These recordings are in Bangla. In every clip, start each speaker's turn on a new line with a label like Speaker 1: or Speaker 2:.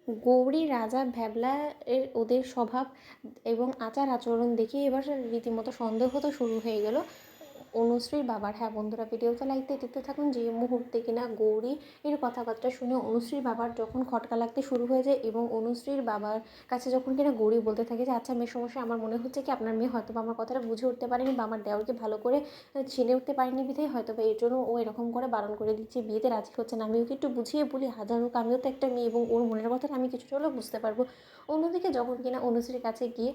Speaker 1: গৌরী, রাজা, ভ্যাবলা এর ওদের স্বভাব এবং আচার আচরণ দেখে এবার রীতিমতো সন্দেহ তো শুরু হয়ে গেল অনুশ্রীর বাবার। হ্যাঁ বন্ধুরা, ভিডিওটা লাইক দিয়ে দেখতে থাকুন। যে মুহূর্তে কিনা গৌরী এর কথাবার্তা শুনে অনুশ্রীর বাবার যখন খটকা লাগতে শুরু হয়ে যায় এবং অনুশ্রীর বাবার কাছে যখন কিনা গৌরী বলতে থাকে যে আচ্ছা মেয়ের সমস্যা, আমার মনে হচ্ছে কি আপনার মেয়ে হয়তো বা আমার কথাটা বুঝে উঠতে পারেনি বা আমার দেওরকে ভালো করে চিনে উঠতে পারেনি বিধায় হয়তো বা এর জন্য ও এরকম করে বারণ করে দিচ্ছে, বিয়েতে রাজি হচ্ছে না। আমি ওকে একটু বুঝিয়ে বলি, হাজার হোক আমিও তো একটা মেয়ে এবং ওর মনের কথাটা আমি কিছুটা হলেও বুঝতে পারবো। অন্যদিকে যখন কিনা অনুশ্রীর কাছে গিয়ে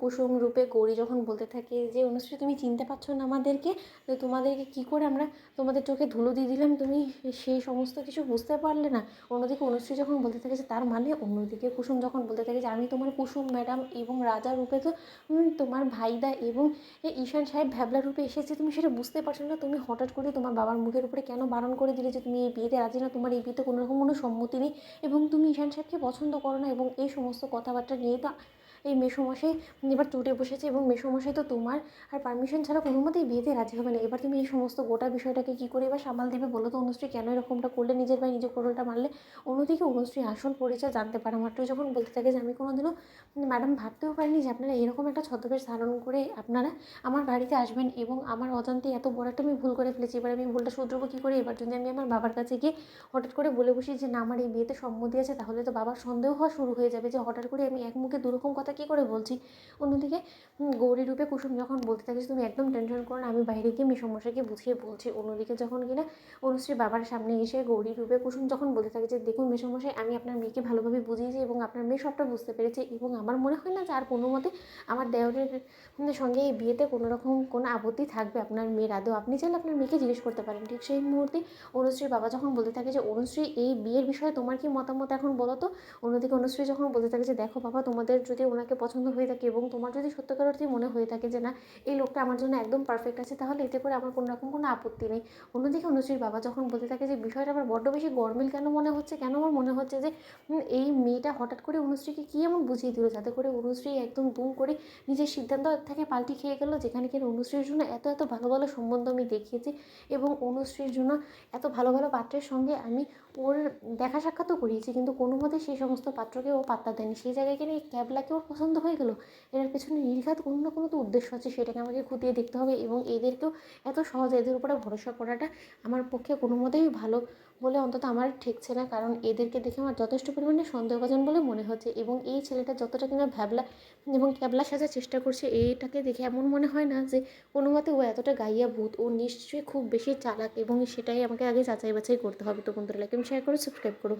Speaker 1: কুসুম রূপে গৌরী যখন বলতে থাকে যে অনুশ্রী তুমি চিনতে পারছো না আমাদেরকে, তো তোমাদেরকে কী করে আমরা তোমাদের চোখে ধুলো দিয়ে দিলাম, তুমি সেই সমস্ত কিছু বুঝতে পারলে না। অন্যদিকে অনুশ্রী যখন বলতে থাকে যে তার মানে, অন্যদিকে কুসুম যখন বলতে থাকে যে আমি তোমার কুসুম ম্যাডাম এবং রাজা রূপে তো তোমার ভাইদা এবং ঈশান সাহেব ভ্যাবলা রূপে এসেছে, তুমি সেটা বুঝতে পারছো না। তুমি হঠাৎ করে তোমার বাবার মুখের উপরে কেন বারণ করে দিলে যে তুমি এই বিয়েতে রাজি না, তোমার এই বিয়েতে কোনো রকম কোনো সম্মতি নেই এবং তুমি ঈশান সাহেবকে পছন্দ করো না, এবং এই সমস্ত কথাবার্তা নিয়ে তো এই মেসোমশাই এবার চটে বসেছে এবং মেসোমশাই তো তোমার আর পারমিশন ছাড়া কোনো মতেই বিয়েতে রাজি হবে না। এবার তুমি এই সমস্ত গোটা বিষয়টাকে কী করে এবার সামাল দেবে বলো তো অনুশ্রী, কেন এরকমটা করলে, নিজের ভাই নিজে কোরলটা মারলে। অন্যদিকে অনুশ্রী আসল পরিচয় জানতে পারা মাত্রই যখন বলতে থাকে যে আমি কোনোদিনও ম্যাডাম ভাবতেও পারিনি যে আপনারা এরকম একটা ছদ্মবেশ ধারণ করে আপনারা আমার বাড়িতে আসবেন এবং আমার অজান্তে এত বড় একটা আমি ভুল করে ফেলেছি। এবার আমি ভুলটা শুধরবো কী করে? এবার যদি আমি আমার বাবার কাছে গিয়ে হঠাৎ করে বলে বসি যে না আমার এই বিয়েতে সম্মতি আছে, তাহলে তো বাবার সন্দেহ হওয়া শুরু হয়ে যাবে যে হঠাৎ করে আমি এক মুখে দুরকম কথা কী করে বলছি। অন্যদিকে গৌরী রূপে কুসুম যখন বলতে থাকে তুমি একদম টেনশন করো না, আমি বাইরে গিয়ে মেসোমশাইকে বুঝিয়ে বলছি। অন্যদিকে যখন কিনা অনুশ্রী বাবার সামনে এসে গৌরী রূপে কুসুম যখন বলতে থাকে যে দেখুন মেসোমশাই, আমি আপনার মেয়েকে ভালোভাবে বুঝিয়েছি এবং আপনার মেয়ে সবটা বুঝতে পেরেছে এবং আমার মনে হয় না যে আর কোনো মতে আমার দেওরের সঙ্গে এই বিয়েতে কোনো রকম কোনো আপত্তি থাকবে আপনার মেয়ের আদৌ। আপনি চাইলে আপনার মেয়েকে জিজ্ঞেস করতে পারেন। ঠিক সেই মুহূর্তে অনুশ্রীর বাবা যখন বলতে থাকে যে অনুশ্রী এই বিয়ের বিষয়ে তোমার কি মতামত এখন বলো তো। অন্যদিকে অনুশ্রী যখন বলতে থাকে যে দেখো বাবা, তোমাদের যদি ওনাকে পছন্দ হয়ে থাকে এবং তোমার যদি সত্যিকার অর্থেই মনে হয়ে থাকে যে না এই লোকটা আমার জন্য একদম পারফেক্ট আছে, তাহলে এতে করে আমার কোনো রকম কোনো আপত্তি নেই। অন্যদিকে অনুশ্রীর বাবা যখন বলতে থাকে যে বিষয়টা আমার বড্ড বেশি গরমিল কেন মনে হচ্ছে, কেন আমার মনে হচ্ছে যে এই মেয়েটা হঠাৎ করে অনুশ্রীকে কী এমন বুঝিয়ে দিল যাতে করে অনুশ্রী একদম দুম করে নিজের সিদ্ধান্ত থেকে পাল্টি খেয়ে গেল, যেখানে কিনা অনুশ্রীর জন্য এত এত ভালো ভালো সম্বন্ধ আমি দেখিয়েছি এবং অনুশ্রীর জন্য এত ভালো ভালো পাত্রের সঙ্গে আমি ওর দেখা সাক্ষাৎও করিয়েছি, কিন্তু কোনো মতে সেই সমস্ত পাত্রকে ও পাত্তা দেয়নি। সেই জায়গায় কিনা এই ক্যাবলাকে ওর পছন্দ হয়ে গেল। এর পেছনে নির্ঘাত কোনো না কোনো তো উদ্দেশ্য আছে, সেটাকে আমাকে খতিয়ে দেখতে হবে এবং এদেরকেও এত সহজে এদের উপরে ভরসা করাটা আমার পক্ষে কোনো মতেই ভালো বলে অন্তত আমার ঠেকছে না, কারণ এদেরকে দেখে আমার যথেষ্ট পরিমাণে সন্দেহভাজন বলে মনে হচ্ছে এবং এই ছেলেটা যতটা কিনা ভ্যাবলা এবং ক্যাবলা সাজার চেষ্টা করছে, এটাকে দেখে এমন মনে হয় না যে কোনো মতে ও এতটা গাইয়া ভূত। ও নিশ্চয়ই খুব বেশি চালাক এবং সেটাই আমাকে আগে যাচাই বাছাই করতে হবে। তো বন্ধুরা লাইক এবং শেয়ার করো, সাবস্ক্রাইব করো।